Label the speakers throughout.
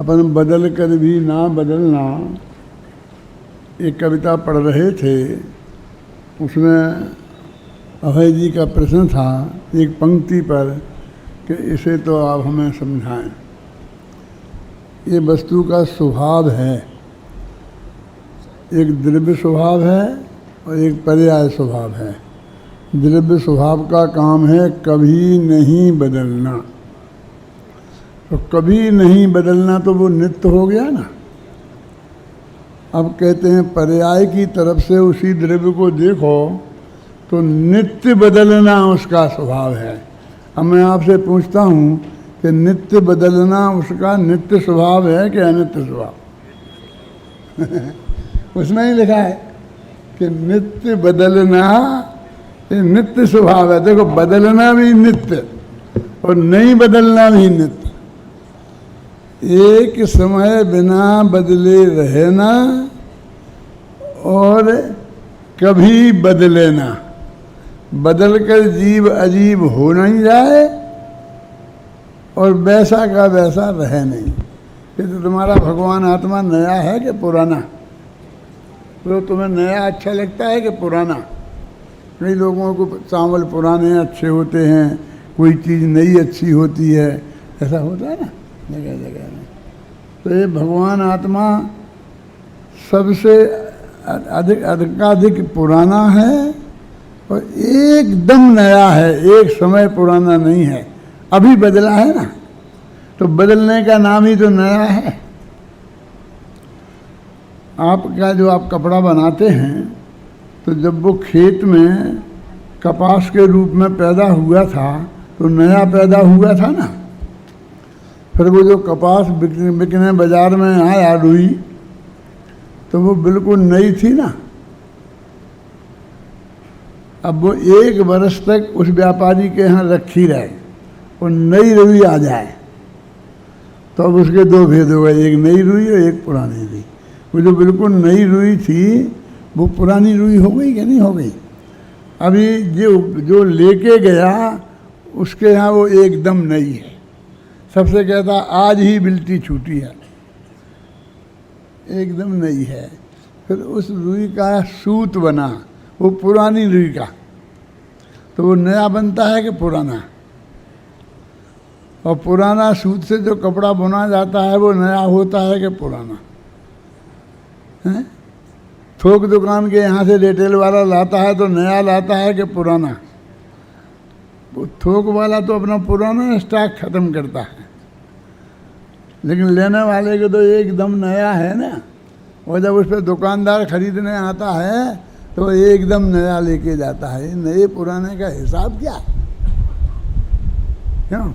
Speaker 1: अपन बदल कर भी ना बदलना, एक कविता पढ़ रहे थे। उसमें अभय जी का प्रश्न था एक पंक्ति पर कि इसे तो आप हमें समझाएं। ये वस्तु का स्वभाव है, एक द्रव्य स्वभाव है और एक पर्याय स्वभाव है। द्रव्य स्वभाव का काम है कभी नहीं बदलना, तो कभी नहीं बदलना तो वो नित्य हो गया ना। अब कहते हैं पर्याय की तरफ से उसी द्रव्य को देखो तो नित्य बदलना उसका स्वभाव है। अब मैं आपसे पूछता हूँ कि नित्य बदलना उसका नित्य स्वभाव है कि अनित्य स्वभाव? उसमें ही लिखा है कि नित्य बदलना ये नित्य स्वभाव है। देखो, बदलना भी नित्य और नहीं बदलना भी नित्य। एक समय बिना बदले रहना और कभी बदले ना, बदल कर जीव अजीब हो नहीं जाए और वैसा का वैसा रहे नहीं। ये तो तुम्हारा भगवान आत्मा नया है कि पुराना? तो तुम्हें नया अच्छा लगता है कि पुराना? कई लोगों को चावल पुराने अच्छे होते हैं, कोई चीज़ नई अच्छी होती है, ऐसा होता है ना जगह जगह में। तो ये भगवान आत्मा सबसे अधिकाधिक पुराना है और एकदम नया है, एक समय पुराना नहीं है। अभी बदला है ना, तो बदलने का नाम ही तो नया है। आपका जो आप कपड़ा बनाते हैं, तो जब वो खेत में कपास के रूप में पैदा हुआ था तो नया पैदा हुआ था ना। फिर वो जो कपास बिकने बाजार में आया रुई, तो वो बिल्कुल नई थी ना। अब वो एक वर्ष तक उस व्यापारी के यहाँ रखी रहे और नई रुई आ जाए तो अब उसके दो भेद हो गए, एक नई रुई और एक पुरानी रुई। वो जो बिल्कुल नई रुई थी वो पुरानी रुई हो गई कि नहीं हो गई? अभी जो लेके गया उसके यहाँ वो एकदम नई है। सबसे कहता आज ही बिल्टी छूटी है, एकदम नई है। फिर उस रुई का सूत बना, वो पुरानी रुई का, तो वो नया बनता है कि पुराना? और पुराना सूत से जो कपड़ा बुना जाता है वो नया होता है कि पुराना है? थोक दुकान के यहाँ से रिटेल वाला लाता है तो नया लाता है कि पुराना? वो थोक वाला तो अपना पुराना स्टॉक खत्म करता है, लेकिन लेने वाले को तो एकदम नया है ना। और जब उस पर दुकानदार खरीदने आता है तो एकदम नया लेके जाता है। नए पुराने का हिसाब क्या? क्यों?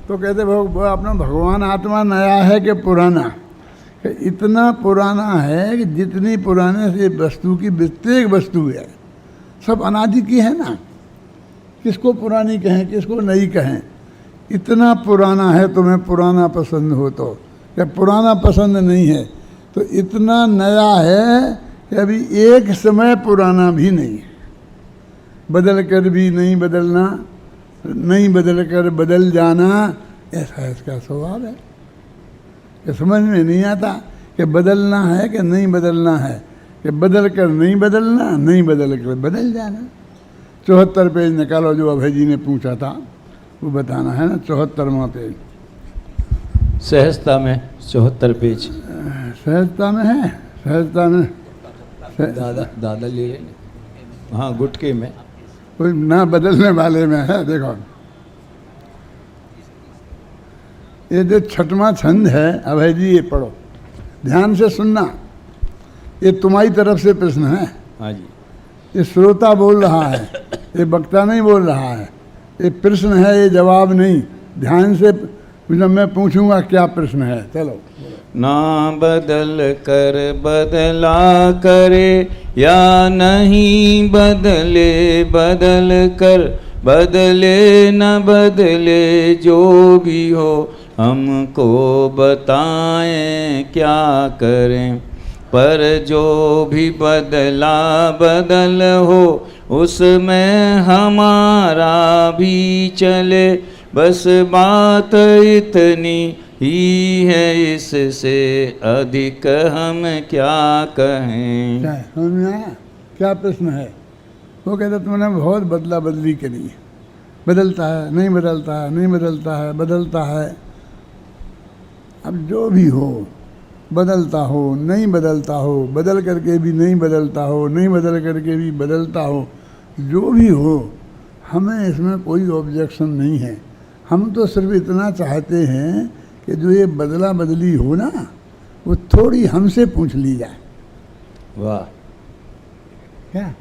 Speaker 1: तो कहते अपना भगवान आत्मा नया है कि पुराना? इतना पुराना है कि जितनी पुराने से वस्तु की प्रत्येक वस्तु है सब अनादि की है ना। किसको पुरानी कहें, किसको नई कहें? इतना पुराना है, तुम्हें पुराना पसंद हो तो, या पुराना पसंद नहीं है तो इतना नया है कि अभी एक समय पुराना भी नहीं है। बदल कर भी नहीं बदलना, नहीं बदल कर बदल जाना, ऐसा इसका स्वभाव है। कि समझ में नहीं आता कि बदलना है कि नहीं बदलना है, कि बदल कर नहीं बदलना, नहीं बदल कर बदल जाना। 74 पेज निकालो जो अभय जी ने पूछा था, वो बताना है ना। 74वां पेज
Speaker 2: सहजता में 74 पेज
Speaker 1: सहजता में है। सहजता में
Speaker 2: दादा लिए, हाँ गुटके में,
Speaker 1: कोई ना बदलने वाले में है। देखो ये जो 6वां छंद है, अभय जी ये पढ़ो, ध्यान से सुनना। ये तुम्हारी तरफ से प्रश्न है।
Speaker 2: हाँ जी।
Speaker 1: ये श्रोता बोल रहा है, ये वक्ता नहीं बोल रहा है। ये प्रश्न है, ये जवाब नहीं। ध्यान से जब मैं पूछूंगा क्या प्रश्न है, चलो।
Speaker 2: ना बदल कर बदला करे या नहीं बदले बदल कर बदले न बदले जो भी हो हमको बताएं क्या करें। पर जो भी बदला बदल हो उसमें हमारा भी चले, बस बात इतनी ही है, इससे अधिक हम क्या कहें।
Speaker 1: क्या है समझ में आया? क्या प्रश्न है? वो कहता तुमने बहुत बदला बदली करी, बदलता है नहीं बदलता है, नहीं बदलता है बदलता है। अब जो भी हो, बदलता हो नहीं बदलता हो, बदल करके भी नहीं बदलता हो, नहीं बदल करके भी बदलता हो, जो भी हो, हमें इसमें कोई ऑब्जेक्शन नहीं है। हम तो सिर्फ इतना चाहते हैं कि जो ये बदला बदली हो ना, वो थोड़ी हमसे पूछ ली जाए।
Speaker 2: वाह।
Speaker 1: क्या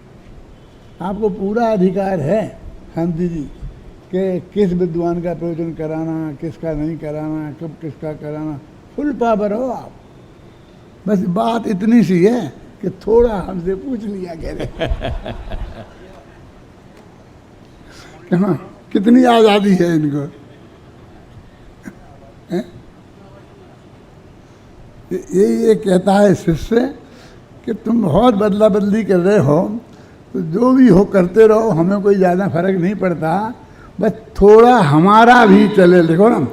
Speaker 1: आपको पूरा अधिकार है शांति जी कि किस विद्वान का प्रवचन कराना, किसका नहीं कराना, कब किसका कराना, फुल पावर हो आप। बस बात इतनी सी है कि थोड़ा हमसे पूछ लिया कह रहे। हाँ, कितनी आज़ादी है इनको। ये कहता है शिष्य कि तुम बहुत बदला बदली कर रहे हो, तो जो भी हो करते रहो, हमें कोई ज़्यादा फर्क नहीं पड़ता, बस थोड़ा हमारा भी चले। देखो ना,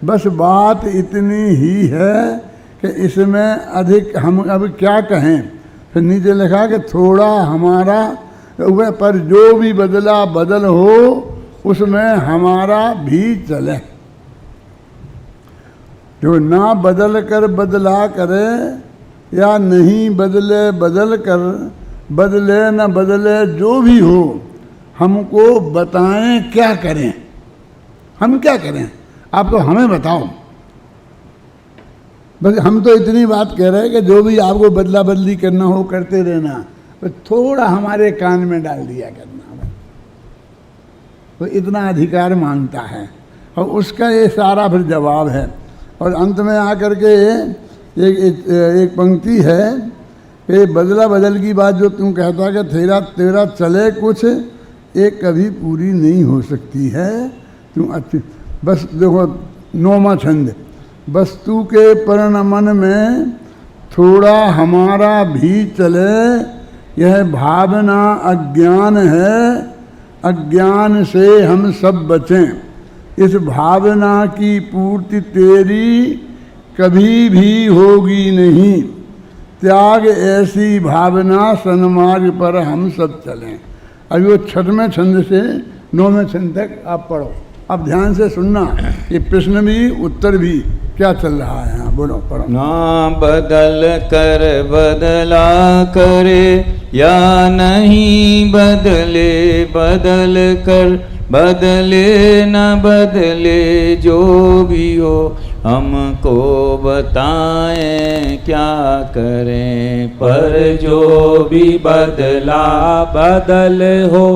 Speaker 1: बस बात इतनी ही है कि इसमें अधिक हम अब क्या कहें। फिर नीचे लिखा कि थोड़ा हमारा, पर जो भी बदला बदल हो उसमें हमारा भी चले। जो ना बदल कर बदला करे, या नहीं बदले बदल कर, बदले न बदले जो भी हो, हमको बताएं क्या करें। हम क्या करें, आप तो हमें बताओ। बस हम तो इतनी बात कह रहे हैं कि जो भी आपको बदला बदली करना हो करते रहना, तो थोड़ा हमारे कान में डाल दिया करना। तो इतना अधिकार मांगता है, और उसका ये सारा फिर जवाब है। और अंत में आकर के एक पंक्ति है कि बदला बदल की बात जो तुम कहता कि तेरा तेरा चले कुछ, एक कभी पूरी नहीं हो सकती है। तुम अच्छी बस देखो 9वां छंद, वस्तु के परिणमन में थोड़ा हमारा भी चले, यह भावना अज्ञान है, अज्ञान से हम सब बचें। इस भावना की पूर्ति तेरी कभी भी होगी नहीं, त्याग ऐसी भावना सन्मार्ग पर हम सब चलें। अभी वो 6वें छंद से 9वें छंद तक आप पढ़ो। अब ध्यान से सुनना, ये प्रश्न भी उत्तर भी क्या चल रहा है। हाँ बोलो, पढ़ो।
Speaker 2: ना बदल कर बदला करे, या नहीं बदले बदल कर, बदले न बदले जो भी हो, हमको बताएं क्या करें।
Speaker 3: पर जो भी बदला बदल हो,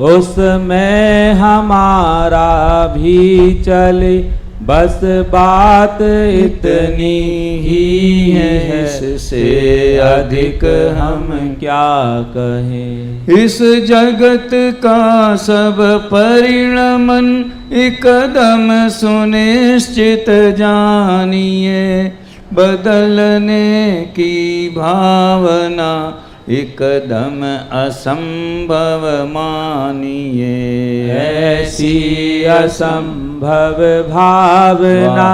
Speaker 3: उसमें हमारा भी चले, बस बात इतनी ही है, इससे अधिक हम क्या कहें।
Speaker 2: इस जगत का सब परिणमन एकदम सुनिश्चित जानिए, बदलने की भावना एकदम असंभव मानिए।
Speaker 3: ऐसी असंभव भावना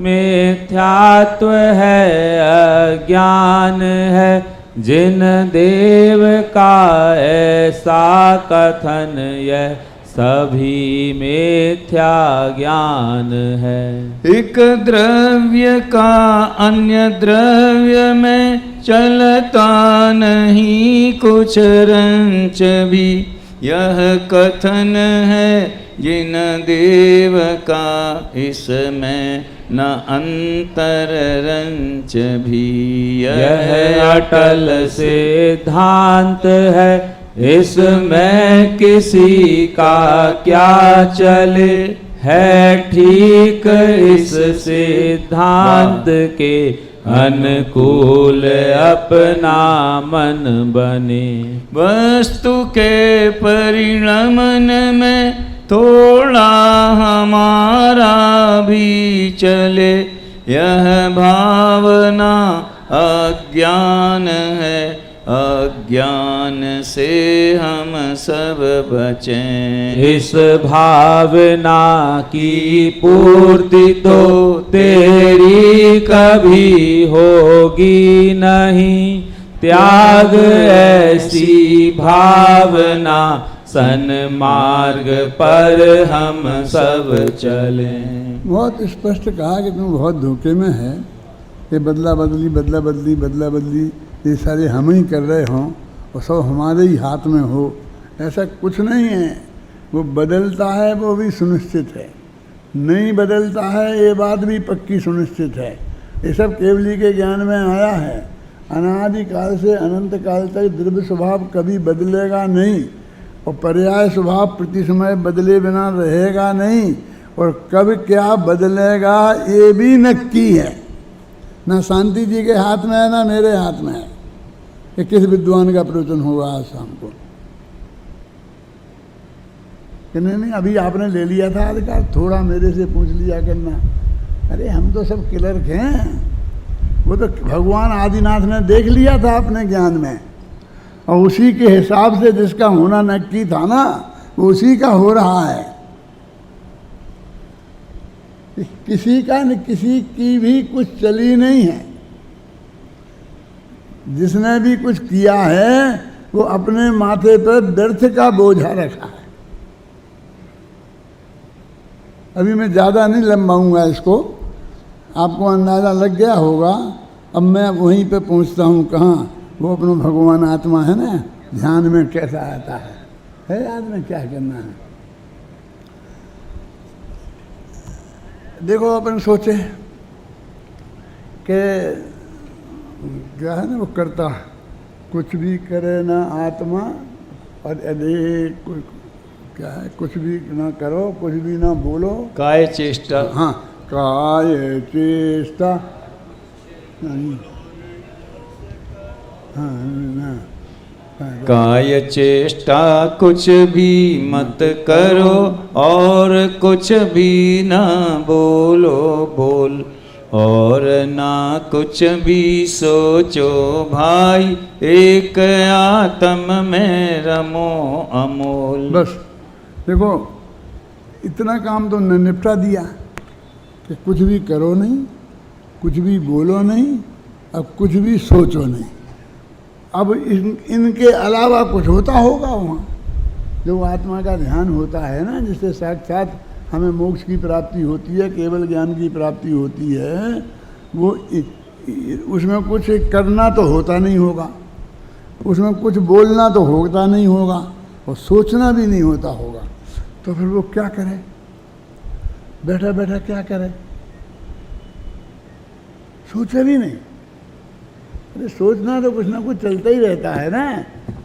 Speaker 3: मिथ्यात्व है, अज्ञान है, जिन देव का ऐसा कथन यह सभी मिथ्या ज्ञान है।
Speaker 2: एक द्रव्य का अन्य द्रव्य में चलता नहीं कुछ रंच भी, यह कथन है जिन देव का इसमें न अंतर रंच भी।
Speaker 3: यह अटल सिद्धांत है, इसमें किसी का क्या चले, है ठीक इस सिद्धांत के अनुकूल अपना मन बने।
Speaker 2: वस्तु के परिणमन में थोड़ा हमारा भी चले, यह भावना अज्ञान है, अज्ञान से हम सब बचें।
Speaker 3: इस भावना की पूर्ति तो तेरी कभी होगी नहीं, त्याग ऐसी भावना सन्मार्ग पर हम सब चलें।
Speaker 1: बहुत स्पष्ट कहा कि तुम बहुत धोखे में है, ये बदला बदली बदला बदली बदला बदली ये सारे हम ही कर रहे हों और सब हमारे ही हाथ में हो, ऐसा कुछ नहीं है। वो बदलता है वो भी सुनिश्चित है, नहीं बदलता है ये बात भी पक्की सुनिश्चित है। ये सब केवली के ज्ञान में आया है। अनादि काल से अनंत काल तक द्रव्य स्वभाव कभी बदलेगा नहीं और पर्याय स्वभाव प्रति समय बदले बिना रहेगा नहीं, और कब क्या बदलेगा ये भी नक्की है। ना शांति जी के हाथ में है ना मेरे हाथ में है कि किस विद्वान का प्रवचन होगा आज शाम को। कि नहीं अभी आपने ले लिया था अधिकार, थोड़ा मेरे से पूछ लिया करना। अरे हम तो सब क्लर्क हैं, वो तो भगवान आदिनाथ ने देख लिया था अपने ज्ञान में, और उसी के हिसाब से जिसका होना नक्की था ना वो उसी का हो रहा है। किसी का न किसी की भी कुछ चली नहीं है। जिसने भी कुछ किया है वो अपने माथे पर व्यर्थ का बोझा रखा है। अभी मैं ज़्यादा नहीं लंबाऊंगा इसको, आपको अंदाज़ा लग गया होगा। अब मैं वहीं पे पहुंचता हूँ कहाँ, वो अपना भगवान आत्मा है ना, ध्यान में कैसा आता है याद में क्या करना है। देखो अपन सोचे कि क्या है ना वो करता कुछ भी करे ना आत्मा, और यदि क्या है कुछ भी ना करो कुछ भी ना बोलो,
Speaker 2: काय चेष्टा।
Speaker 1: हाँ काय चेष्टा नहीं, हाँ ना
Speaker 2: काय चेष्टा कुछ भी मत करो और कुछ भी ना बोलो बोल, और ना कुछ भी सोचो भाई, एक आत्म में रमो अमोल।
Speaker 1: बस देखो इतना काम तो निपटा दिया कि कुछ भी करो नहीं, कुछ भी बोलो नहीं, अब कुछ भी सोचो नहीं। अब इनके अलावा कुछ होता होगा वहाँ, जो आत्मा का ध्यान होता है ना, जिससे साक्षात हमें मोक्ष की प्राप्ति होती है, केवल ज्ञान की प्राप्ति होती है, वो उसमें कुछ करना तो होता नहीं होगा, उसमें कुछ बोलना तो होता नहीं होगा, और सोचना भी नहीं होता होगा। तो फिर वो क्या करे, बैठा बैठा क्या करे, सोचे भी नहीं। अरे सोचना तो कुछ ना कुछ चलता ही रहता है ना,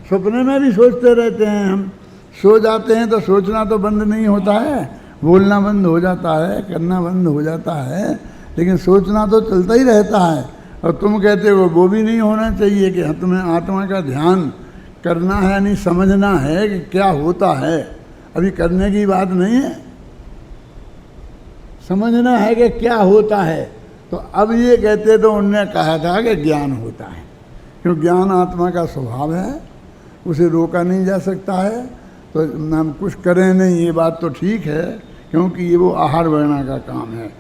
Speaker 1: सपने में भी सोचते रहते हैं हम, सो जाते हैं तो सोचना तो बंद नहीं होता है, बोलना बंद हो जाता है, करना बंद हो जाता है, लेकिन सोचना तो चलता ही रहता है। और तुम कहते हो वो भी नहीं होना चाहिए कि तुम्हें आत्मा का ध्यान करना है, नहीं समझना है कि क्या होता है। अभी करने की बात नहीं है, समझना है कि क्या होता है। तो अब ये कहते तो उनने कहा था कि ज्ञान होता है, क्योंकि ज्ञान आत्मा का स्वभाव है, उसे रोका नहीं जा सकता है। तो हम कुछ करें नहीं ये बात तो ठीक है, क्योंकि ये वो आहार वर्णा का काम है।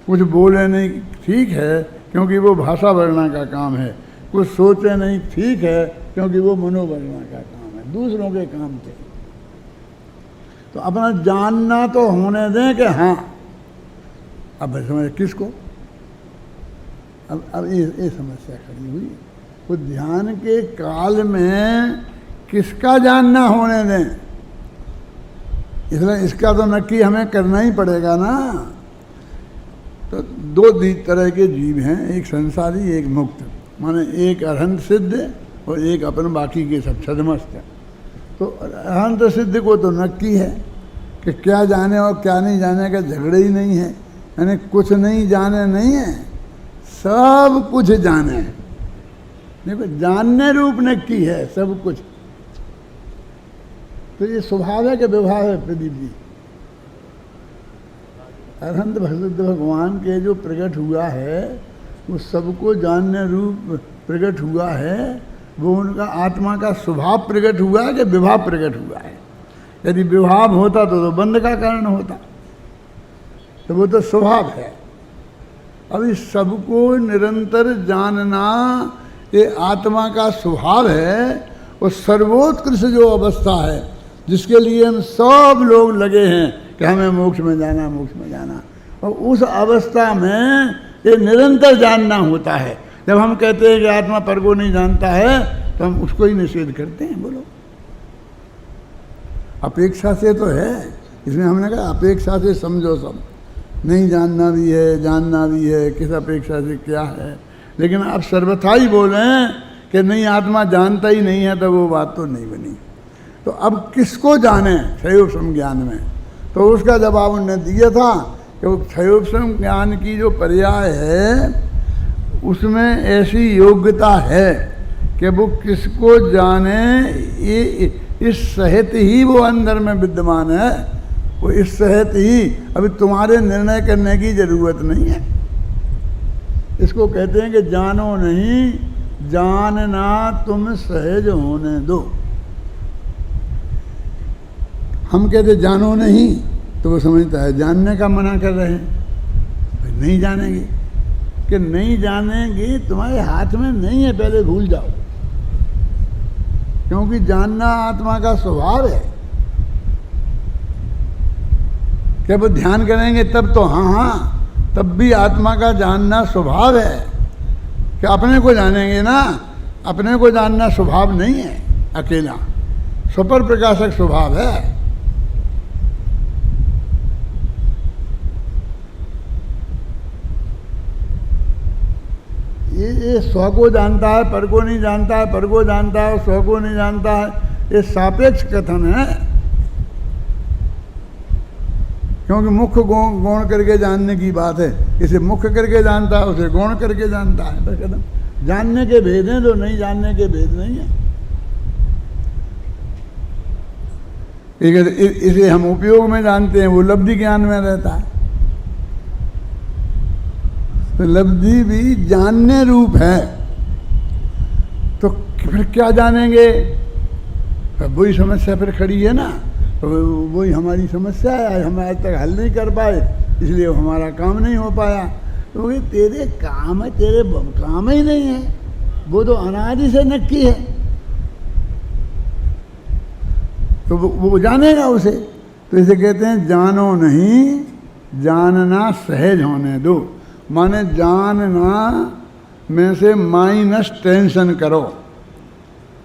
Speaker 1: कुछ बोले नहीं ठीक है, क्योंकि वो भाषा वर्णा का काम है। कुछ सोचे नहीं ठीक है, क्योंकि वो मनोवर्णा का काम है, दूसरों के काम थे। तो अपना जानना तो होने दें कि हाँ, अब समझ किसको, अब ये समस्या खड़ी हुई। वो ध्यान के काल में किसका जानना होने दें, इसलिए इसका तो नक्की हमें करना ही पड़ेगा ना। तो दो तरह के जीव हैं, एक संसारी एक मुक्त, माने एक अरहंत सिद्ध और एक अपन बाकी के सब छदमस्त। तो अरहंत सिद्ध को तो नक्की है कि क्या जाने और क्या नहीं जाने का झगड़े ही नहीं है, यानी कुछ नहीं जाने नहीं है, सब कुछ जाने। देखो जानने रूप नक्की है सब कुछ। तो ये स्वभाव है कि व्यवहार है प्रदीप जी। अरहंत सिद्ध भगवान के जो प्रकट हुआ है वो सबको जानने रूप प्रकट हुआ है, वो उनका आत्मा का स्वभाव प्रकट हुआ है कि विभाव प्रकट हुआ है। यदि विभाव होता तो बंध का कारण होता, तो वो तो स्वभाव है। अब इस सबको निरंतर जानना ये आत्मा का स्वभाव है, और सर्वोत्कृष्ट जो अवस्था है जिसके लिए हम सब लोग लगे हैं कि हमें मोक्ष में जाना, मोक्ष में जाना, और उस अवस्था में ये निरंतर जानना होता है। जब हम कहते हैं कि आत्मा पर को नहीं जानता है तो हम उसको ही निषेध करते हैं। बोलो, अपेक्षा से तो है, इसमें हमने कहा अपेक्षा से समझो सब, नहीं जानना भी है, जानना भी है, किस अपेक्षा से क्या है। लेकिन आप सर्वथा ही बोलें कि नहीं आत्मा जानता ही नहीं है, तो वो बात तो नहीं बनी। तो अब किसको जाने क्षयोपशम ज्ञान में, तो उसका जवाब उन्होंने दिया था कि वो क्षयोपशम ज्ञान की जो पर्याय है उसमें ऐसी योग्यता है कि वो किसको जाने, ये इस सहित ही वो अंदर में विद्यमान है। वो इस सहित ही, अभी तुम्हारे निर्णय करने की जरूरत नहीं है। इसको कहते हैं कि जानो नहीं, जानना तुम सहज होने दो। हम कहते जानो नहीं तो वो समझता है जानने का मना कर रहे हैं, नहीं जानेंगे कि नहीं जानेंगे, तुम्हारे हाथ में नहीं है, पहले भूल जाओ, क्योंकि जानना आत्मा का स्वभाव है। क्या वो ध्यान करेंगे तब तो हाँ हाँ, तब भी आत्मा का जानना स्वभाव है। कि अपने को जानेंगे ना, अपने को जानना स्वभाव नहीं है अकेला, स्वपर प्रकाशक स्वभाव है। ये स्व को जानता है, पर को नहीं जानता है, पर को जानता है, स्व को नहीं जानता है, ये सापेक्ष कथन है। क्योंकि मुख्य गौण करके जानने की बात है, इसे मुख्य करके जानता है, उसे गौण करके जानता है। बस कदम जानने के भेद हैं, तो नहीं जानने के भेद नहीं है। इसे हम उपयोग में जानते हैं, वो लब्धि ज्ञान में रहता है। तो लब्धि भी जानने रूप है, तो फिर क्या जानेंगे? वही समस्या फिर खड़ी है ना, तो वही हमारी समस्या है, हम आज तक हल नहीं कर पाए, इसलिए हमारा काम नहीं हो पाया। तो तेरे काम है, तेरे काम ही नहीं है, वो तो अनादि से नक्की है, तो वो जानेगा उसे। तो इसे कहते हैं जानो नहीं, जानना सहज होने दो। माने जानना में से माइनस टेंशन करो,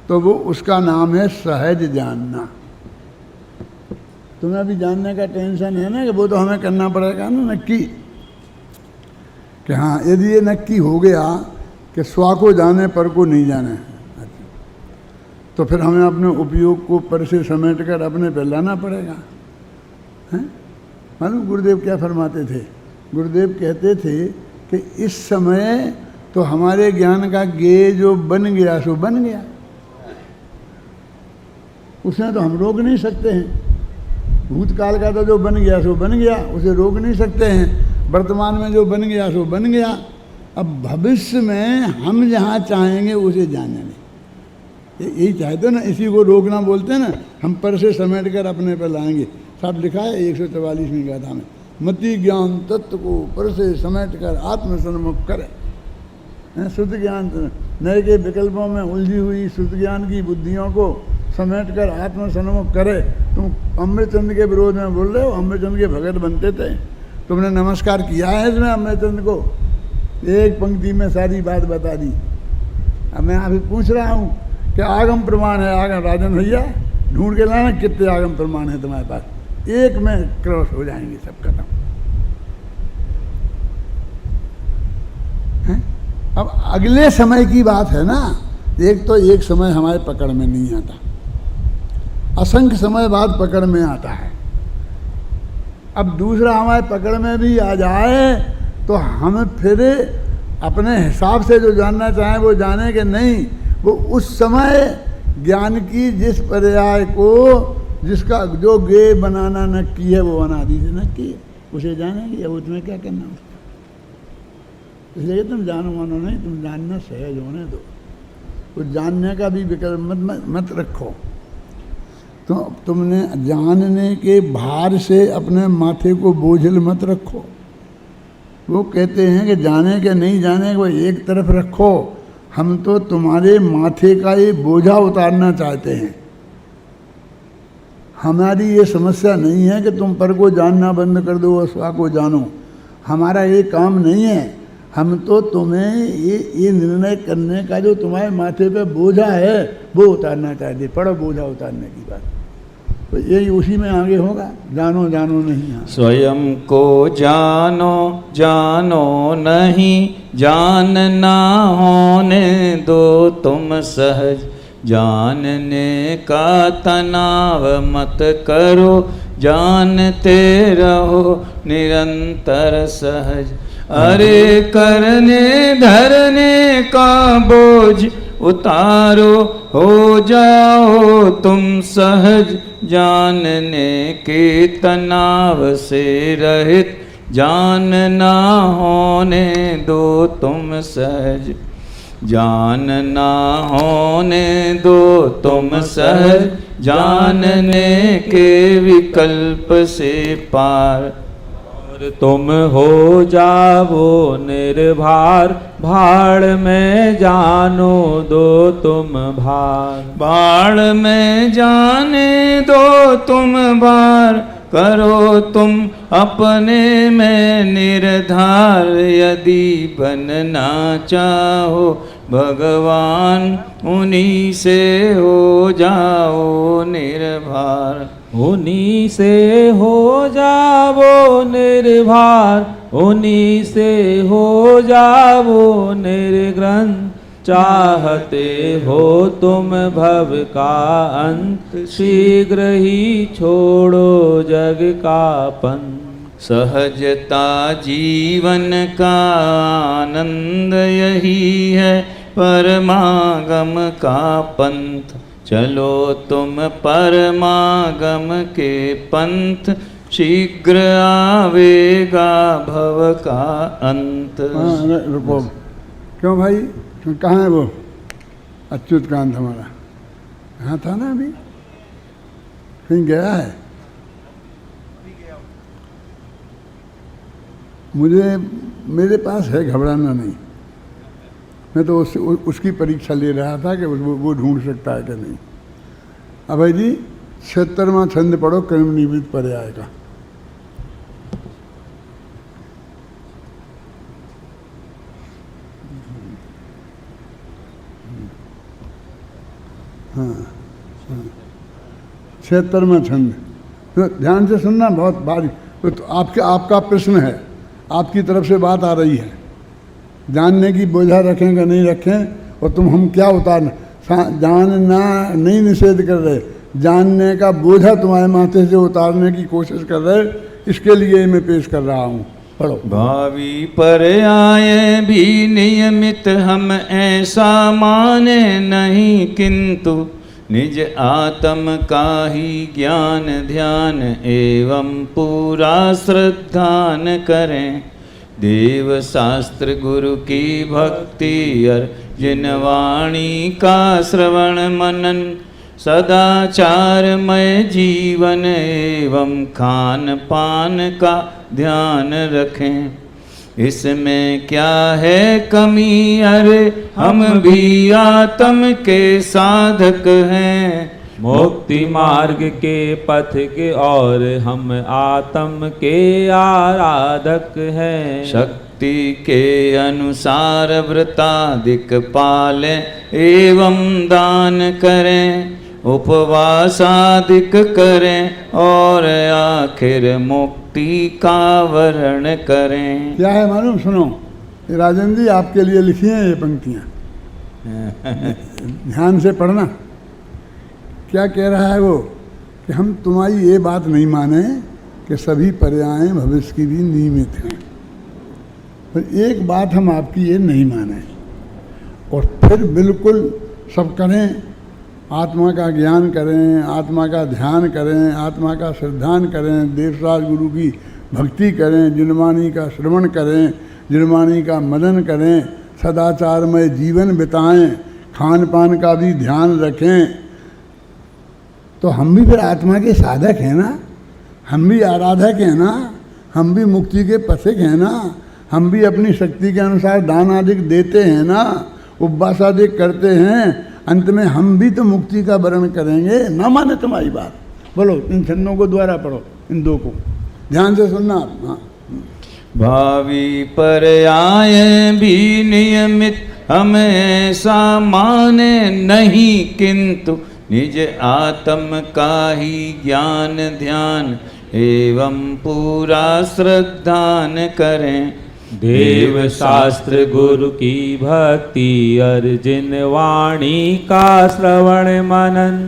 Speaker 1: तो वो उसका नाम है सहज जानना। तुम्हें अभी जानने का टेंशन है ना, कि वो तो हमें करना पड़ेगा ना नक्की, कि हाँ यदि ये नक्की हो गया कि स्व को जाने पर को नहीं जाने, तो फिर हमें अपने उपयोग को पर से समेट कर अपने पे लाना पड़ेगा। हैं? मालूम गुरुदेव क्या फरमाते थे? गुरुदेव कहते थे कि इस समय तो हमारे ज्ञान का गेय जो बन गया सो बन गया, उसमें तो हम रोक नहीं सकते हैं। भूतकाल का तो जो बन गया सो बन गया, उसे रोक नहीं सकते हैं। वर्तमान में जो बन गया सो बन गया। अब भविष्य में हम जहाँ चाहेंगे उसे जाने नहीं, यही चाहते ना, इसी को रोकना बोलते हैं ना। हम पर से समेट कर अपने पर लाएंगे, सब लिखा है 144वीं गाथा में, मति ज्ञान तत्व को पर से समेट कर आत्म सन्मुख करे। शुद्ध ज्ञान नए के विकल्पों में उलझी हुई शुद्ध ज्ञान की बुद्धियों को समेट कर आत्म सन्मुख करे। तुम अमृतचंद के विरोध में बोल रहे हो, अमृतचंद के भगत बनते थे, तुमने नमस्कार किया है इसमें अमृतचंद को, एक पंक्ति में सारी बात बता दी। अब मैं अभी पूछ रहा हूँ कि आगम प्रमाण है, आगम राजन भैया ढूंढ के लाना कितने आगम प्रमाण है तुम्हारे पास, एक में क्रॉस हो जाएंगे सब खत्म। अब अगले समय की बात है ना, एक तो एक समय हमारे पकड़ में नहीं आता, असंख्य समय बाद पकड़ में आता है। अब दूसरा हमारे पकड़ में भी आ जाए तो हम फिर अपने हिसाब से जो जानना चाहें वो जाने के नहीं, वो उस समय ज्ञान की जिस पर्याय को जिसका जो गे बनाना नक्की है वो अनादि से नक्की है, उसे जानेंगे। अब उसमें क्या करना उसको, इसलिए तुम जानो मानो नहीं, तुम जानना सहज होने दो। वो जानने का भी विकल्प मत रखो। तो तुमने जानने के भार से अपने माथे को बोझल मत रखो। वो कहते हैं कि जाने के नहीं जाने को एक तरफ रखो, हम तो तुम्हारे माथे का ये बोझा उतारना चाहते हैं। हमारी ये समस्या नहीं है कि तुम पर को जानना बंद कर दो और स्वा को जानो, हमारा ये काम नहीं है। हम तो तुम्हें ये निर्णय करने का जो तुम्हारे माथे पे बोझा है वो उतारना चाहते। पढ़ो बोझा उतारने की बात, तो यही उसी में आगे होगा। जानो जानो नहीं है।
Speaker 2: स्वयं को जानो जानो नहीं, जानना होने दो तुम सहज। जानने का तनाव मत करो, जानते रहो निरंतर सहज। अरे करने धरने का बोझ उतारो, हो जाओ तुम सहज। जानने के तनाव से रहित, जानना होने दो तुम सहज। जानना होने दो तुम सहज, जानने के विकल्प से पार।
Speaker 3: और तुम हो जाओ निर्भार, भाड़ में जानो दो तुम भार।
Speaker 2: बाढ़ में जाने दो तुम बार, करो तुम अपने में निर्धार। यदि बनना चाहो भगवान, उन्हीं से हो जाओ निर्भर।
Speaker 3: उन्हीं से हो जाओ निर्भर, उन्हीं से हो जाओ निर्ग्रंथ। चाहते हो तुम भव का अंत, शीघ्र ही छोड़ो जग का पंथ।
Speaker 2: सहजता जीवन का आनंद यही है, परमागम का पंथ। चलो तुम परमागम के पंथ, शीघ्र आवेगा भव का अंत।
Speaker 1: रुको, क्यों भाई, कहाँ है वो अच्युत कांत हमारा? यहाँ था ना अभी, कहीं गया है? मेरे पास है, घबराना नहीं। मैं तो उसकी परीक्षा ले रहा था कि वो ढूंढ सकता है कि नहीं। अभय जी 76वां छंद पढ़ो, कर्म निमित्त पर्याय का। हाँ, 76वां छंद, तो ध्यान से सुनना, बहुत बारीक। तो आपका प्रश्न है, आपकी तरफ से बात आ रही है। जानने की बोझा रखें कि नहीं रखें, और तुम हम क्या उतारना, जानना नहीं निषेध कर रहे, जानने का बोझा तुम्हारे माथे से उतारने की कोशिश कर रहे, इसके लिए मैं पेश कर रहा हूँ। पढ़ो।
Speaker 2: भावी पर्याय भी नियमित हम ऐसा माने नहीं, किंतु निज आत्म का ही ज्ञान ध्यान एवं पूरा श्रद्धान करें। देव शास्त्र गुरु की भक्ति अर्जुन वाणी का श्रवण मनन, सदाचारमय जीवन एवं खान पान का ध्यान रखें। इसमें क्या है कमी, अरे हम भी आत्म के साधक हैं।
Speaker 3: मुक्ति मार्ग के पथ के और हम आत्म के आराधक हैं।
Speaker 2: शक्ति के अनुसार व्रतादिक पालें एवं दान करें, उपवास आदिक करें और आखिर मुक्ति का वर्ण करें।
Speaker 1: क्या है मालूम? सुनो, राजन जी आपके लिए लिखी हैं ये पंक्तियाँ, ध्यान से पढ़ना। क्या कह रहा है वो कि हम तुम्हारी ये बात नहीं माने कि सभी पर्याय भविष्य की भी नियमित हैं, पर एक बात हम आपकी ये नहीं माने, और फिर बिल्कुल सब करें, आत्मा का ज्ञान करें, आत्मा का ध्यान करें, आत्मा का श्रद्धान करें, देवराज गुरु की भक्ति करें, जिनवाणी का श्रवण करें, जिनवाणी का मनन करें, सदाचारमय जीवन बिताएं, खान पान का भी ध्यान रखें, तो हम भी फिर आत्मा के साधक हैं ना, हम भी आराधक हैं ना, हम भी मुक्ति के पथिक हैं ना, हम भी अपनी शक्ति के अनुसार दान आदि देते हैं ना, उपवास आदि करते हैं, अंत में हम भी तो मुक्ति का वर्ण करेंगे। ना माने तुम्हारी बात, बोलो इन छंदों को दोबारा पढ़ो, इन दो को ध्यान से सुनना। हाँ,
Speaker 2: भावी पर्याय भी नियमित हम ऐसा माने नहीं, किंतु निज आत्म का ही ज्ञान ध्यान एवं पूरा श्रद्धान करें।
Speaker 3: देव शास्त्र गुरु की भक्ति अर्जिन वाणी का श्रवण मनन,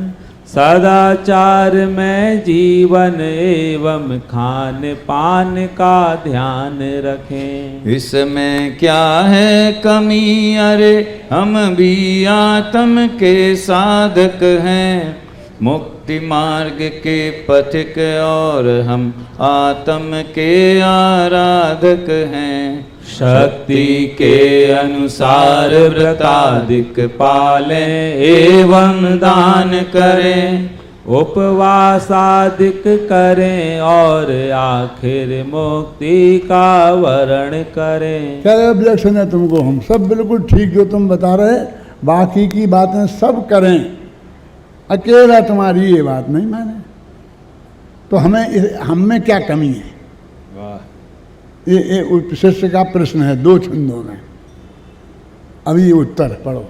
Speaker 3: सदाचार में जीवन एवं खान पान का ध्यान रखें।
Speaker 2: इसमें क्या है कमी, अरे हम भी आत्म के साधक हैं, मुक्ति मार्ग के पथिक और हम आत्म के आराधक हैं।
Speaker 3: शक्ति के अनुसार व्रतादिक पालें एवं दान करें, उपवास आदिक करें और आखिर मुक्ति का वर्ण करें।
Speaker 1: क्या ऑब्जेक्शन है तुमको? हम सब बिल्कुल ठीक जो तुम बता रहे, बाकी की बातें सब करें, अकेला तुम्हारी ये बात नहीं माने, तो हम में क्या कमी है? ये शिष्य का प्रश्न है, दो छंदों में। अभी उत्तर पढ़ो।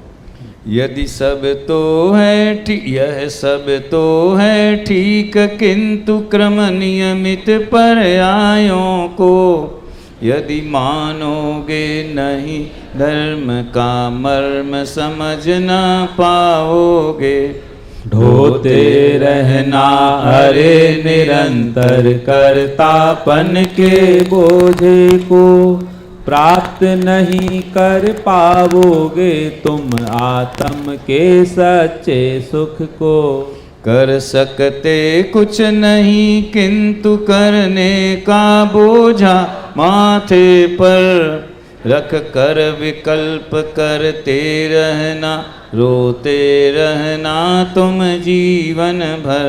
Speaker 2: यदि सब तो है ठीक, यह सब तो है ठीक, किंतु क्रम नियमित पर्यायों को यदि मानोगे नहीं, धर्म का मर्म समझ ना पाओगे।
Speaker 3: ढोते रहना अरे निरंतर कर्तापन के बोझे को, प्राप्त नहीं कर पाओगे तुम आत्म के सच्चे सुख को।
Speaker 2: कर सकते कुछ नहीं, किंतु करने का बोझा माथे पर रख कर विकल्प करते रहना, रोते रहना तुम जीवन भर।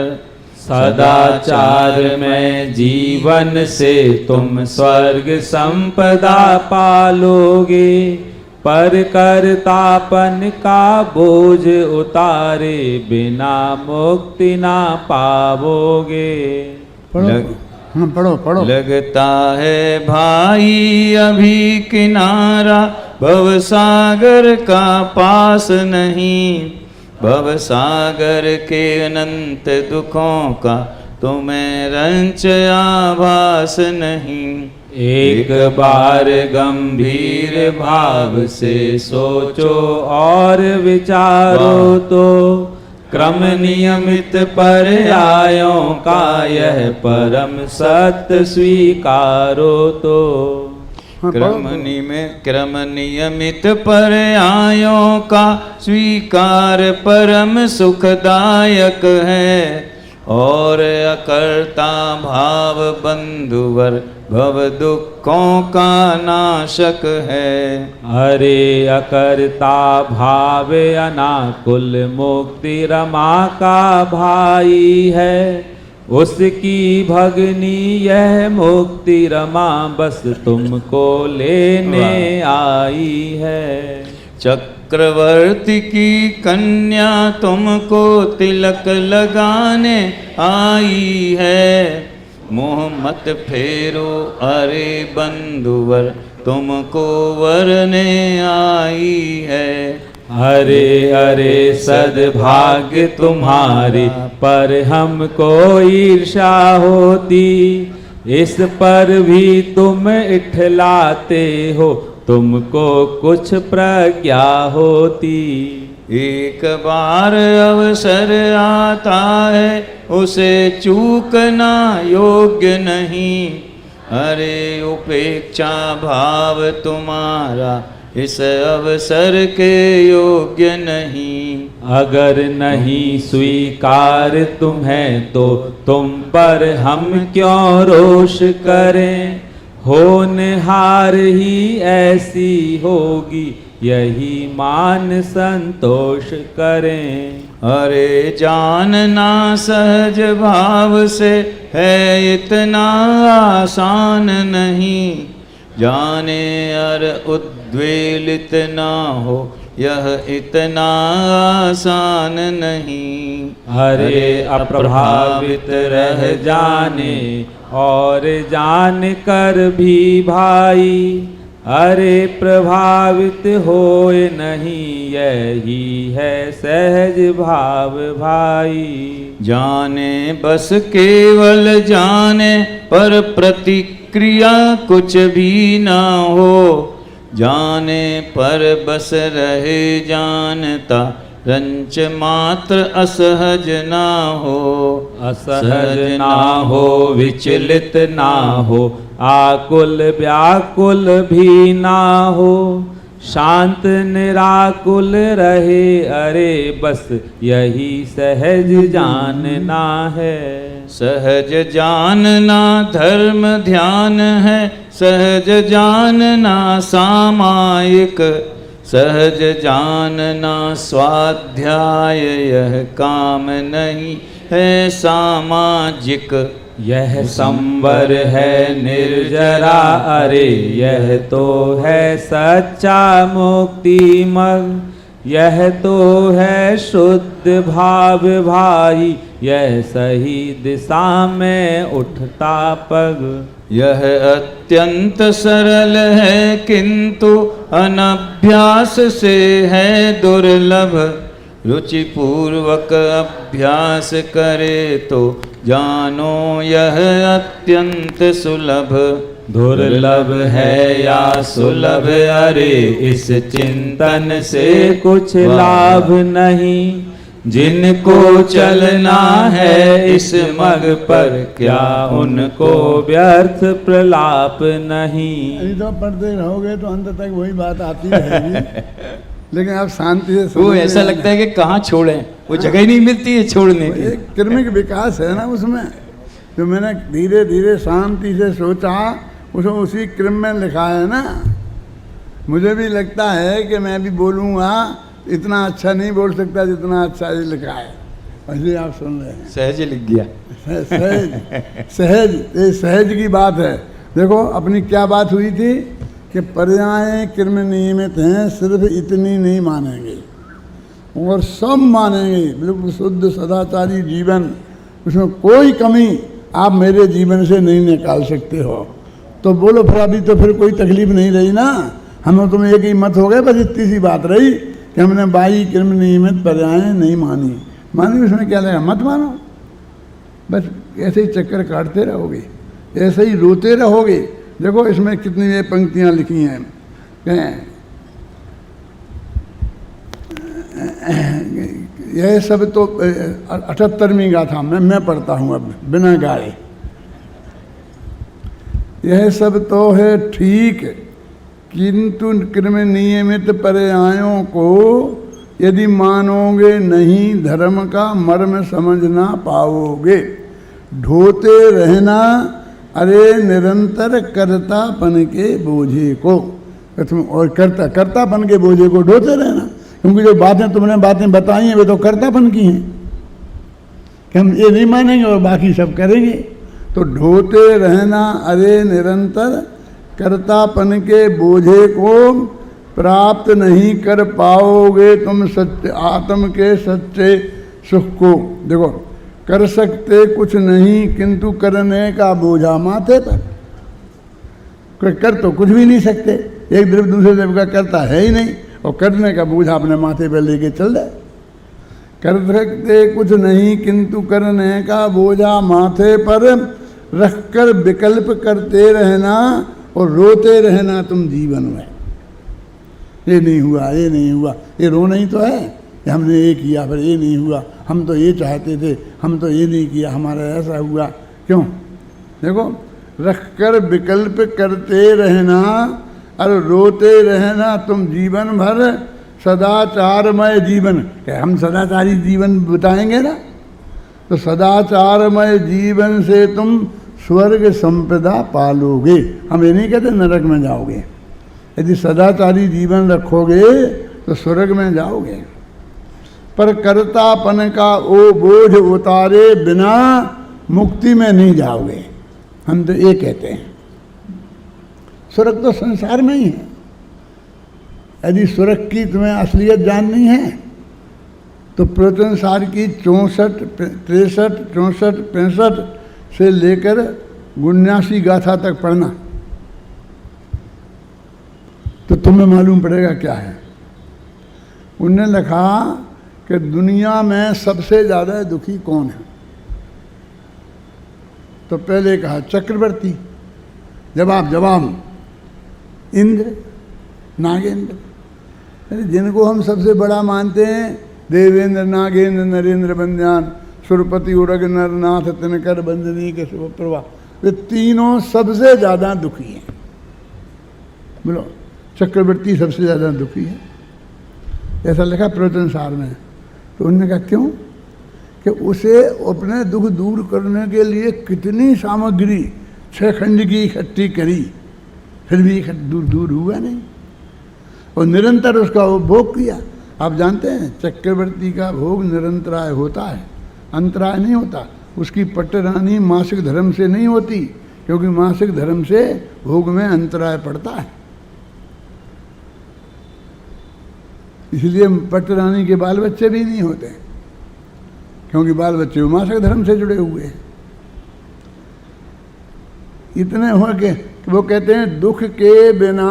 Speaker 3: सदाचार में जीवन से तुम स्वर्ग संपदा पालोगे, पर कर्तापन का बोझ उतारे बिना मुक्ति ना पाओगे।
Speaker 1: पढ़ो पढ़ो।
Speaker 2: लगता है भाई अभी किनारा, भवसागर का पास नहीं, भवसागर के अनंत दुखों का तुम्हें रंच आभास नहीं।
Speaker 3: एक बार गंभीर भाव से सोचो और विचारो तो, क्रम नियमित पर्यायों का यह परम सत्य स्वीकारो तो।
Speaker 2: क्रम नियमित पर्यायों का स्वीकार परम सुखदायक है, और अकर्ता भाव बंधुवर भव दुखों का नाशक है।
Speaker 3: अरे अकर्ता भाव अनाकुल मुक्ति रमा का भाई है, उसकी भगनी यह मुक्ति रमा बस तुमको लेने आई है।
Speaker 2: चक्रवर्ती की कन्या तुमको तिलक लगाने आई है, मोह मत फेरो अरे बंधुवर तुमको वरने आई है।
Speaker 3: अरे अरे सद्भाग्य तुम्हारी पर हमको ईर्षा होती, इस पर भी तुम इठलाते हो, तुमको कुछ प्रज्ञा होती।
Speaker 2: एक बार अवसर आता है उसे चूकना योग्य नहीं, अरे उपेक्षा भाव तुम्हारा इस अवसर के योग्य नहीं।
Speaker 3: अगर नहीं स्वीकार तुम्हें तो तुम पर हम क्यों रोष करें, होनहार ही ऐसी होगी यही मान संतोष करें।
Speaker 2: अरे जानना सहज भाव से है इतना आसान नहीं, जाने अर उद्वेलित ना हो यह इतना आसान नहीं।
Speaker 3: अरे अप्रभावित रह जाने और जान कर भी भाई, अरे प्रभावित होए नहीं यही है सहज भाव भाई।
Speaker 2: जाने बस केवल जाने पर प्रतिक्रिया कुछ भी ना हो, जाने पर बस रहे जानता रंच मात्र असहज ना हो।
Speaker 3: असहज ना हो विचलित ना हो, आकुल व्याकुल भी ना हो, शांत निराकुल रहे अरे बस यही सहज जानना है।
Speaker 2: सहज जानना धर्म ध्यान है, सहज जानना सामायिक, सहज जानना स्वाध्याय यह काम नहीं है सामाजिक।
Speaker 3: यह संवर है निर्जरा अरे यह तो है सच्चा मुक्ति मग, यह तो है शुद्ध भाव भाई, यह सही दिशा में उठता पग।
Speaker 2: यह अत्यंत सरल है किंतु अनभ्यास से है दुर्लभ, रुचि पूर्वक अभ्यास करे तो जानो यह अत्यंत सुलभ।
Speaker 3: दुर्लभ है या सुलभ अरे इस चिंतन से कुछ लाभ नहीं, जिनको चलना है इस मग पर क्या उनको व्यर्थ प्रलाप नहीं।
Speaker 1: अभी तो पढ़ते रहोगे तो अंत तक वही बात आती रहेगी, लेकिन आप शांति से
Speaker 2: वो ऐसा लगता है कि कहाँ छोड़ें, वो जगह ही नहीं मिलती है छोड़ने की।
Speaker 1: एक क्रमिक विकास है ना उसमें, जो मैंने धीरे धीरे शांति से सोचा उसमें उसी क्रम में लिखा है ना। मुझे भी लगता है कि मैं भी बोलूँगा इतना अच्छा नहीं बोल सकता जितना अच्छा ये लिखा है, ऐसे आप सुन रहे हैं।
Speaker 2: सहज लिख गया।
Speaker 1: सहज सहज ये सहज की बात है। देखो अपनी क्या बात हुई थी कि पर्याय क्रम नियमित हैं, सिर्फ इतनी नहीं मानेंगे और सब मानेंगे, बिल्कुल शुद्ध सदाचारी जीवन, उसमें कोई कमी आप मेरे जीवन से नहीं निकाल सकते हो। तो बोलो फिर अभी तो फिर कोई तकलीफ नहीं रही ना, हम तुम एक ही मत हो गए, बस इतनी सी बात रही कि हमने बाई क्रम नियमित पर्याय नहीं मानी उसमें क्या लगेगा, मत मानो, बस ऐसे ही चक्कर काटते रहोगे, ऐसे ही रोते रहोगे। देखो इसमें कितनी ये पंक्तियाँ लिखी हैं, यह सब तो 78वीं गाथा मैं पढ़ता हूँ अब बिना गाए। यह सब तो है ठीक किंतु क्रम नियमित पर्यायों को यदि मानोगे नहीं धर्म का मर्म समझ ना पाओगे। ढोते रहना अरे निरंतर कर्तापन के बोझे को, और कर्तापन के बोझे को ढोते रहना, क्योंकि जो तुमने बातें बताई हैं वे तो कर्तापन की हैं कि हम ये नहीं मानेंगे और बाकी सब करेंगे। तो ढोते रहना अरे निरंतर कर्तापन के बोझे को प्राप्त नहीं कर पाओगे तुम सत्य आत्म के सच्चे सुख को। देखो कर सकते कुछ नहीं किंतु करने का बोझा माथे पर। कर तो कुछ भी नहीं सकते, एक द्रव्य दूसरे द्रव्य का करता है ही नहीं, और करने का बोझा अपने माथे पर लेके चल रहे। कर सकते कुछ नहीं किंतु करने का बोझा माथे पर रखकर विकल्प करते रहना और रोते रहना तुम जीवन में। ये नहीं हुआ, ये नहीं हुआ, ये रोना ही तो है कि हमने ये किया फिर ये नहीं हुआ, हम तो ये चाहते थे, हम तो ये नहीं किया, हमारा ऐसा हुआ क्यों। देखो रखकर विकल्प करते रहना और रोते रहना तुम जीवन भर सदाचारमय जीवन। क्या हम सदाचारी जीवन बताएंगे ना, तो सदाचारमय जीवन से तुम स्वर्ग संपदा पालोगे। हम ये नहीं कहते नरक में जाओगे, यदि सदाचारी जीवन रखोगे तो स्वर्ग में जाओगे, पर कर्तापन का वो बोझ उतारे बिना मुक्ति में नहीं जाओगे। हम तो ये कहते हैं स्वर्ग तो संसार में ही है। यदि स्वर्ग की तुम्हें असलियत जाननी है तो प्रसंसार की 64, 63, 64, 65 से लेकर 79 गाथा तक पढ़ना तो तुम्हें मालूम पड़ेगा क्या है। उनने लिखा कि दुनिया में सबसे ज़्यादा दुखी कौन है। तो पहले कहा चक्रवर्ती, जवाब इंद्र, नागेंद्र। अरे जिनको हम सबसे बड़ा मानते हैं, देवेंद्र, नागेंद्र, नरेंद्र, बंध्यान, सुरपति, उरग, नरनाथ, तिनकर, बंदनी के प्रभा, वे तीनों सबसे ज़्यादा दुखी हैं। बोलो चक्रवर्ती सबसे ज़्यादा दुखी है, ऐसा लिखा प्रवचनसार में। तो उन्होंने कहा क्यों? कि उसे अपने दुख दूर करने के लिए कितनी सामग्री 6 खंड की इकट्ठी करी, फिर भी दूर हुआ नहीं, और निरंतर उसका भोग किया। आप जानते हैं चक्रवर्ती का भोग निरंतराय होता है, अंतराय नहीं होता। उसकी पटरानी मासिक धर्म से नहीं होती, क्योंकि मासिक धर्म से भोग में अंतराय पड़ता है। इसलिए पटरानी के बाल बच्चे भी नहीं होते, क्योंकि बाल बच्चे मासिक धर्म से जुड़े हुए हैं। इतने हो के वो कहते हैं दुख के बिना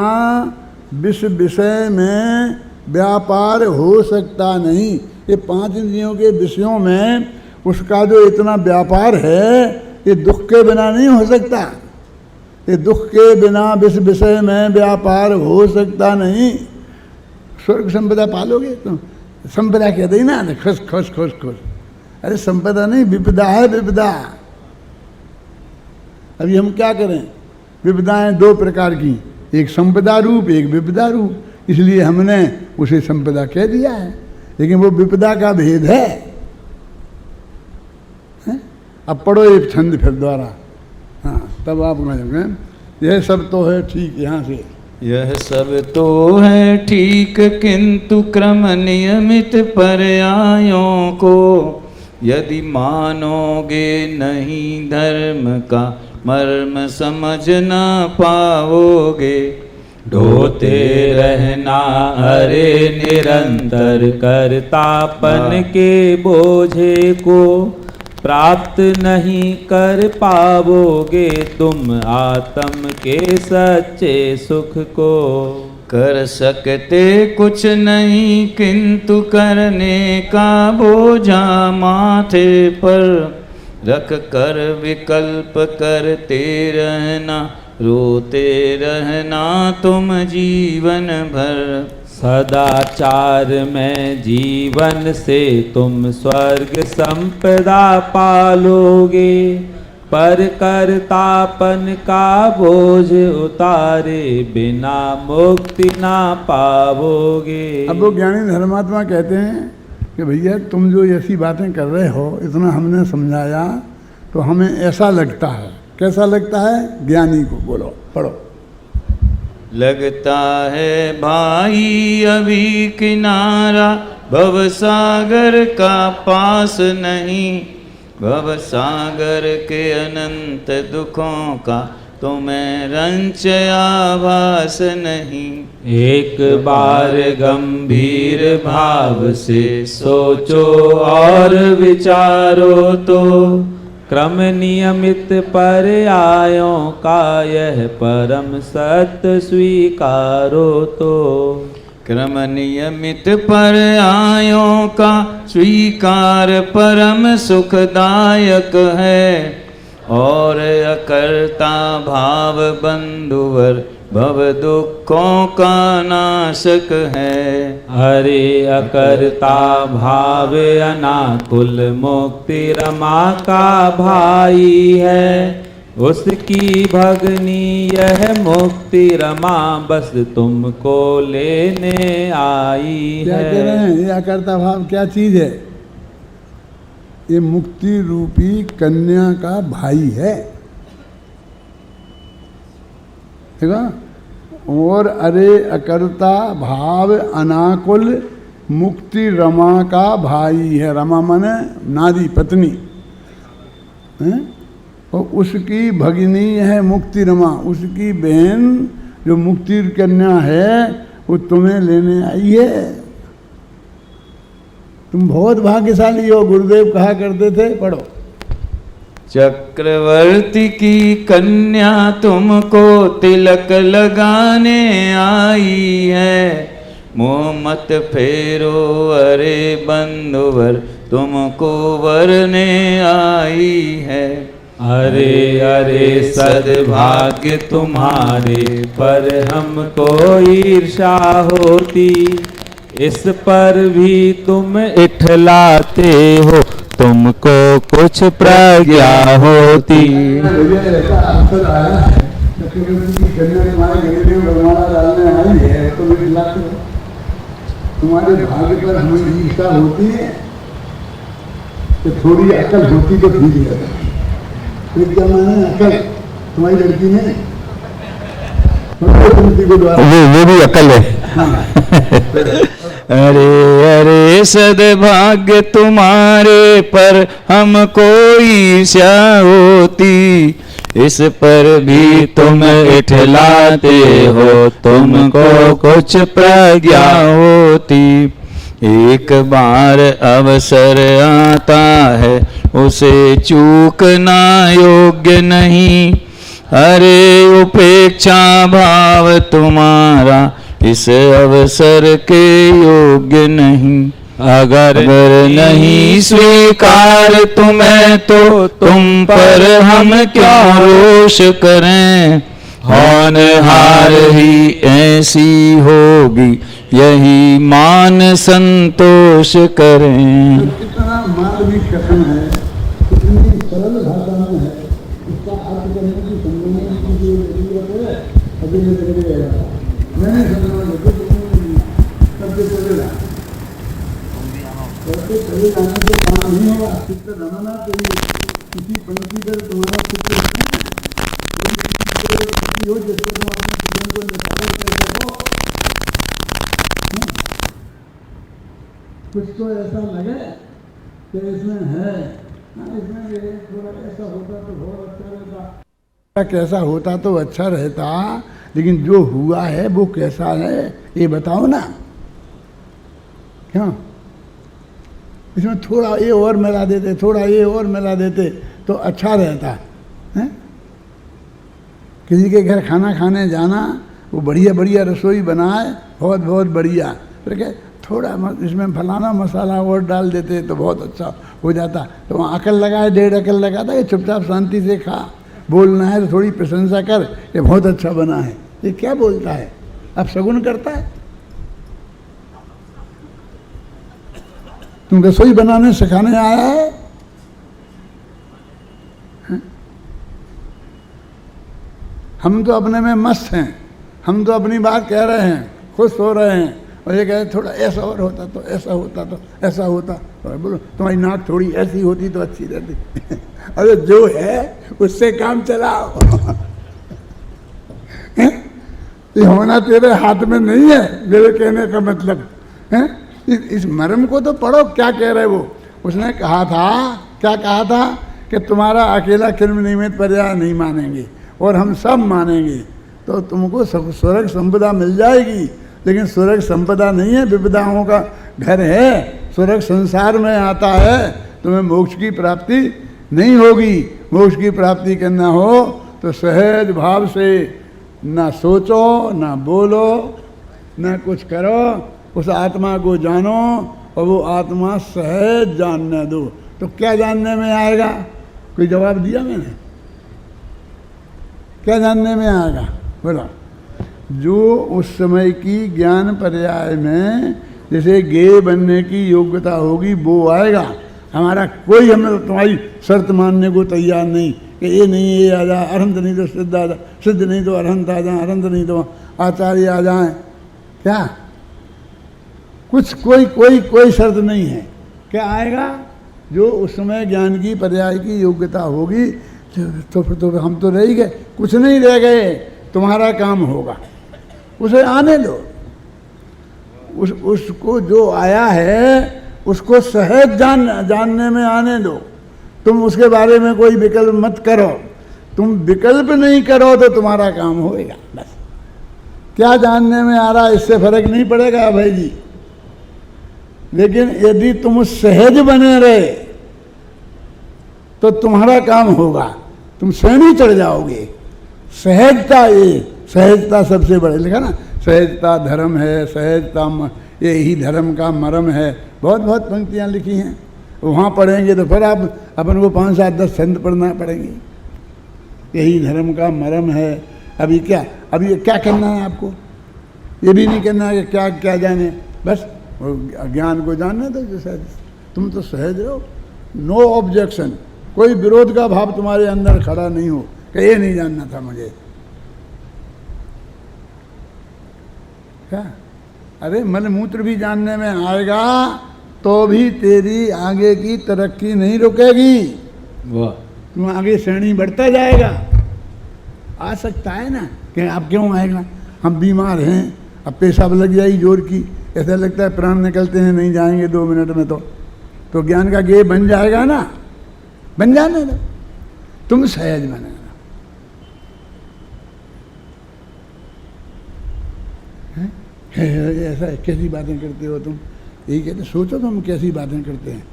Speaker 1: विषय में व्यापार हो सकता नहीं। ये 5 इंद्रियों के विषयों में उसका जो इतना व्यापार है, ये दुख के बिना नहीं हो सकता। ये दुख के बिना विषय में व्यापार हो सकता नहीं। स्वर्ग संपदा पालोगे तो संपदा कहते ही ना, खुश खुश खुश खुश। अरे संपदा नहीं, विपदा है, विपदा। अभी हम क्या करें, विपदाएं 2 प्रकार की, एक संपदा रूप, एक विपदा रूप। इसलिए हमने उसे संपदा कह दिया है, लेकिन वो विपदा का भेद है। अब पढ़ो एक छंद फिर द्वारा, हाँ तब आप समझोगे। यह सब तो है ठीक, यहाँ से
Speaker 3: यह सब तो है ठीक, किंतु क्रम नियमित पर्यायों को यदि मानोगे नहीं धर्म का मर्म समझ ना पाओगे। ढोते रहना अरे निरंतर कर्तापन के बोझे को, प्राप्त नहीं कर पाओगे तुम आत्म के सच्चे सुख को। कर सकते कुछ नहीं किंतु करने का बोझा माथे पर रख कर विकल्प करते रहना, रोते रहना तुम जीवन भर। सदाचार में जीवन से तुम स्वर्ग संपदा पालोगे, पर कर्तापन का बोझ उतारे बिना मुक्ति ना पाओगे।
Speaker 1: अब वो ज्ञानी धर्मात्मा कहते हैं कि भैया तुम जो ऐसी बातें कर रहे हो, इतना हमने समझाया तो हमें ऐसा लगता है। कैसा लगता है? ज्ञानी को बोलो, पढ़ो।
Speaker 3: लगता है भाई अभी किनारा भवसागर का पास नहीं, भवसागर के अनंत दुखों का तुम्हें रंच आभास नहीं। एक बार गंभीर भाव से सोचो और विचारो तो, क्रम नियमित पर्यायों का यह परम सत्य स्वीकारो तो। क्रम नियमित पर्यायों का स्वीकार परम सुखदायक है, और अकर्ता भाव बंधुवर भव दुखों का नाशक है। हरे अकर्ता भाव अनाकुल मुक्ति रमा का भाई है, उसकी भगनी यह मुक्ति रमा बस तुमको लेने आई
Speaker 1: क्या
Speaker 3: है।
Speaker 1: कह रहे हैं? ये अकर्ता भाव क्या चीज है? ये मुक्ति रूपी कन्या का भाई है। देखो और अरे अकर्ता भाव अनाकुल मुक्ति रमा का भाई है। रमा माने नारी पत्नी है? और उसकी भगिनी है मुक्ति रमा, उसकी बहन जो मुक्ति कन्या है वो तुम्हें लेने आई है। तुम बहुत भाग्यशाली हो। गुरुदेव कहा करते थे, पढ़ो।
Speaker 3: चक्रवर्ती की कन्या तुमको तिलक लगाने आई है, मुँह मत फेरो अरे बंधुवर तुमको वरने आई है। अरे अरे सद्भाग्य तुम्हारे पर हमको ईर्षा होती, इस पर भी तुम इठलाते हो, तुमको कुछ प्रज्ञा होती।
Speaker 1: तुम्हारे भाग्य पर हमें ईर्षा होती है, तो थोड़ी अकल होती तो ठीक है। फिर क्या माने अकल तुम्हारी लड़की में
Speaker 2: वो भी अकल है। अरे अरे सद्भाग्य तुम्हारे पर हमको ईर्ष्या होती, इस पर भी तुम इठलाते हो, तुमको कुछ प्रज्ञा होती। एक बार अवसर आता है उसे चूकना योग्य नहीं, अरे उपेक्षा भाव तुम्हारा इस अवसर के योग्य नहीं। अगर नहीं स्वीकार तुम्हें तो तुम पर हम क्या रोष करें, होनहार ही ऐसी होगी यही मान संतोष करें।
Speaker 1: कितना मानवीय कथन है, कितनी सरल भाषा में है, इसका अर्थ करने की समझने की जरूरत है। अभी मैंने सबसे चलेगा, सबसे चले जाने से काम नहीं होगा। चित्त रमना चाहिए। किसी पंक्ति पर तुम्हारा चित्त हो जिससे तुम अपने जीवन को निर्धारित कर सको। कुछ तो ऐसा लगे कि इसमें है, इसमें थोड़ा ऐसा होता तो बहुत अच्छा रहता। कैसा होता तो अच्छा रहता, लेकिन जो हुआ है वो कैसा है ये बताओ ना। क्यों इसमें थोड़ा ये और मिला देते, थोड़ा ये और मिला देते तो अच्छा रहता है। किसी के घर खाना खाने जाना, वो बढ़िया बढ़िया रसोई बनाए, बहुत बहुत बढ़िया, फिर क्या थोड़ा इसमें फलाना मसाला और डाल देते तो बहुत अच्छा हो जाता। तो वहाँ अकल लगाए, 1.5 अकल लगाता कि चुपचाप शांति से खा, बोलना है तो थोड़ी प्रशंसा कर, ये बहुत अच्छा बना है। ये क्या बोलता है? अब शगुन करता है। तुम रसोई बनाने सिखाने आया है? हम तो अपने में मस्त हैं, हम तो अपनी बात कह रहे हैं, खुश हो रहे हैं, और ये कहते थोड़ा ऐसा और होता तो ऐसा होता तो ऐसा होता। और बोलो तुम्हारी नाक थोड़ी ऐसी होती तो अच्छी रहती। अरे जो है उससे काम चलाओ। ये होना तेरे हाथ में नहीं है, मेरे कहने का मतलब है। इस मर्म को तो पढ़ो, क्या कह रहे वो। उसने कहा था, क्या कहा था कि तुम्हारा अकेला किल्म निमित्त पर्याय नहीं मानेंगे और हम सब मानेंगे तो तुमको स्वर्ग संपदा मिल जाएगी। लेकिन स्वर्ग संपदा नहीं है, विपदाओं का घर है। स्वर्ग संसार में आता है, तुम्हें मोक्ष की प्राप्ति नहीं होगी। मोक्ष की प्राप्ति करना हो तो सहज भाव से ना सोचो, ना बोलो, ना कुछ करो, उस आत्मा को जानो और वो आत्मा सहज जानने दो। तो क्या जानने में आएगा? कोई जवाब दिया मैंने? क्या जानने में आएगा बोला? जो उस समय की ज्ञान पर्याय में जैसे गे बनने की योग्यता होगी वो आएगा। हमारा कोई हमें तुम्हारी शर्त मानने को तैयार नहीं कि ये नहीं ये आ जाए, अरहंत नहीं तो सिद्ध आ जाए, सिद्ध नहीं तो अरहंत आ जाए, अरहंत नहीं तो आचार्य आ जाए। क्या कुछ कोई शर्त नहीं है। क्या आएगा? जो उस समय ज्ञान की पर्याय की योग्यता होगी तो फिर तो हम तो रह ही गए, कुछ नहीं रह गए, तुम्हारा काम होगा। उसे आने दो। उसको जो आया है उसको सहज जानने में आने दो। तुम उसके बारे में कोई विकल्प मत करो। तुम विकल्प नहीं करो तो तुम्हारा काम होएगा। बस क्या जानने में आ रहा है इससे फर्क नहीं पड़ेगा भाई जी। लेकिन यदि तुम सहज बने रहे तो तुम्हारा काम होगा, तुम श्रेणी चढ़ जाओगे। सहजता, ये सहजता सबसे बड़े लिखा ना, सहजता धर्म है, सहजता यही धर्म का मरम है। बहुत बहुत पंक्तियाँ लिखी हैं। वहाँ पढ़ेंगे तो फिर आप अपन को 5, 7, 10 छंद पढ़ना पड़ेंगे। यही धर्म का मरम है। अभी क्या करना है आपको? ये भी नहीं करना है कि क्या क्या जाने, बस ज्ञान को जानने दो। जैसा तुम तो सहज रहो, नो ऑब्जेक्शन, कोई विरोध का भाव तुम्हारे अंदर खड़ा नहीं हो कि ये नहीं जानना था मुझे। क्या? अरे मलमूत्र भी जानने में आएगा तो भी तेरी आगे की तरक्की नहीं रुकेगी।
Speaker 2: वाह,
Speaker 1: तुम आगे श्रेणी बढ़ता जाएगा। आ सकता है ना कि अब क्यों आएगा, हम बीमार हैं, अब पेशाब लग जाएगी जोर की, ऐसा लगता है प्राण निकलते हैं, नहीं जाएंगे 2 मिनट में तो ज्ञान का गेय बन जाएगा ना। बन जाने दो, तुम सहज बनेगा। ऐसा कैसी बातें करते हो तुम? यही कहते, सोचो तुम कैसी बातें करते हैं।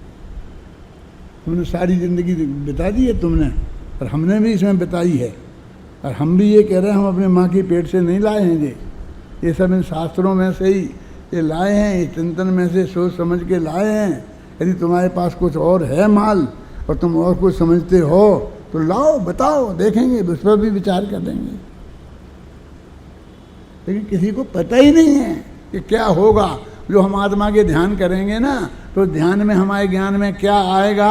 Speaker 1: तुमने सारी जिंदगी बिता दी है तुमने, और हमने भी इसमें बिताई है। और हम भी ये कह रहे हैं, हम अपने माँ की पेट से नहीं लाए हैं ये सब इन शास्त्रों में से ही ये लाए हैं, ये चिंतन में से सोच समझ के लाए हैं। यदि तुम्हारे पास कुछ और है माल और तुम और कुछ समझते हो तो लाओ, बताओ, देखेंगे, उस पर भी विचार कर देंगे। लेकिन किसी को पता ही नहीं है कि क्या होगा। जो हम आत्मा के ध्यान करेंगे ना, तो ध्यान में हमारे ज्ञान में क्या आएगा,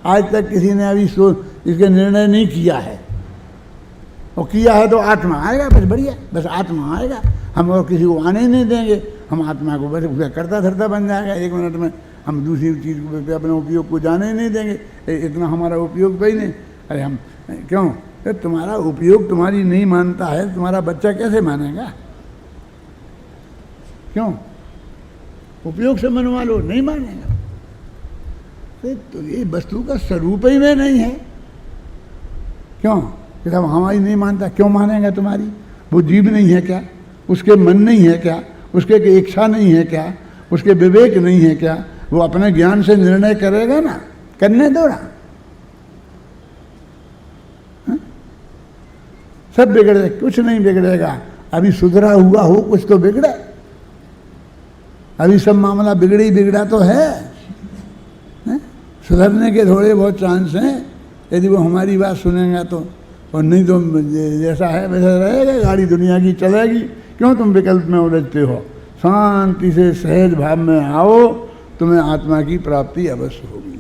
Speaker 1: आज तक किसी ने अभी इसके निर्णय नहीं किया है। और किया है तो आत्मा आएगा, बस बढ़िया, बस आत्मा आएगा। हम और किसी को आने ही नहीं देंगे। हम आत्मा को बस करता धरता बन जाएगा 1 मिनट में। हम दूसरी चीज़ को अपने उपयोग को जाने ही नहीं देंगे। इतना हमारा उपयोग भाई नहीं। अरे हम क्यों? तुम्हारा उपयोग तुम्हारी नहीं मानता है, तुम्हारा बच्चा कैसे मानेगा? क्यों? उपयोग से मनवा लो, नहीं मानेगा। तो ये वस्तु का स्वरूप ही में नहीं है। क्यों? कि जब हमारी नहीं मानता, क्यों मानेगा तुम्हारी? वो जीव नहीं है क्या? उसके मन नहीं है क्या? उसके इच्छा नहीं है क्या? उसके विवेक नहीं है क्या? वो अपने ज्ञान से निर्णय करेगा ना, करने दो ना। सब बिगड़े, कुछ नहीं बिगड़ेगा। अभी सुधरा हुआ हो कुछ तो बिगड़े। अभी सब मामला बिगड़ा तो है? सुधरने के थोड़े बहुत चांस हैं यदि वो हमारी बात सुनेगा तो। और नहीं तो जैसा है वैसा रहेगा, गाड़ी दुनिया की चलेगी। क्यों तुम विकल्प में उलझते हो? शांति से सहज भाव में आओ, तुम्हें आत्मा की प्राप्ति अवश्य होगी।